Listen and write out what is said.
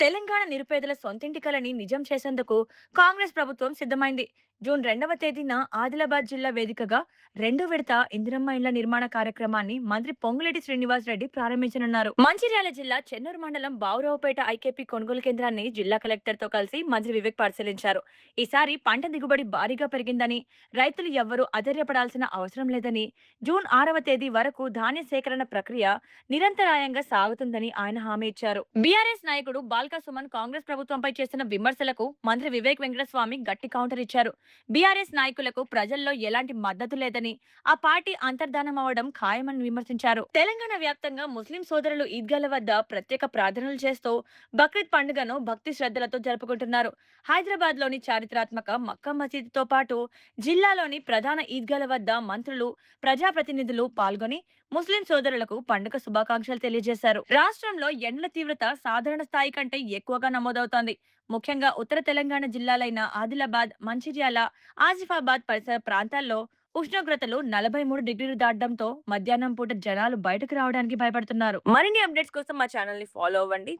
తెలంగాణ నిరుపేదల సొంతింటి కలని నిజం చేసేందుకు కాంగ్రెస్ ప్రభుత్వం సిద్ధమైంది. జూన్ 2వ తేదీన ఆదిలాబాద్ జిల్లా వేదికగా రెండో విడత ఇందిరమ్మ ఇండ్ల నిర్మాణ కార్యక్రమాన్ని మంత్రి పొంగులేటి శ్రీనివాస్ రెడ్డి ప్రారంభించనున్నారు. మంచిర్యాల జిల్లా చెన్నూరు మండలం బావురావుపేట ఐకేపీ కొనుగోలు కేంద్రాన్ని జిల్లా కలెక్టర్ తో కలిసి మంత్రి వివేక్ పరిశీలించారు. ఈసారి పంట దిగుబడి భారీగా పెరిగిందని, రైతులు ఎవ్వరూ అధైర్యపడాల్సిన అవసరం లేదని, జూన్ 6వ తేదీ వరకు ధాన్య సేకరణ ప్రక్రియ నిరంతరాయంగా సాగుతుందని ఆయన హామీ ఇచ్చారు. బీఆర్ఎస్ నాయకుడు బాల్కా సుమన్ కాంగ్రెస్ ప్రభుత్వంపై చేసిన విమర్శలకు మంత్రి వివేక్ వెంకటస్వామి గట్టి కౌంటర్ ఇచ్చారు. బీఆర్ఎస్ నాయకులకు ప్రజల్లో ఎలాంటి మద్దతు లేదని, ఆ పార్టీ అంతర్ధానం అవడం ఖాయమని విమర్శించారు. తెలంగాణ వ్యాప్తంగా ముస్లిం సోదరులు ఈద్గాల వద్ద ప్రత్యేక ప్రార్థనలు చేస్తూ బక్రీద్ పండుగను భక్తి శ్రద్ధలతో జరుపుకుంటున్నారు. హైదరాబాద్ లోని చారిత్రాత్మక మక్కా మసీదుతో పాటు జిల్లాలోని ప్రధాన ఈద్గాల వద్ద మంత్రులు, ప్రజాప్రతినిధులు పాల్గొని ముస్లిం సోదరులకు పండుగ శుభాకాంక్షలు తెలియజేశారు. రాష్ట్రంలో ఎండల తీవ్రత సాధారణ స్థాయి కంటే ఎక్కువగా నమోదవుతోంది. ముఖ్యంగా ఉత్తర తెలంగాణ జిల్లాలైన ఆదిలాబాద్, మంచిర్యాల, ఆసిఫాబాద్ పరిసర ప్రాంతాల్లో ఉష్ణోగ్రతలు 43 డిగ్రీలు దాటడంతో మధ్యాహ్నం పూట జనాలు బయటకు రావడానికి భయపడుతున్నారు. మరిన్ని అప్డేట్స్ కోసం మా ఛానల్ ని ఫాలో అవ్వండి.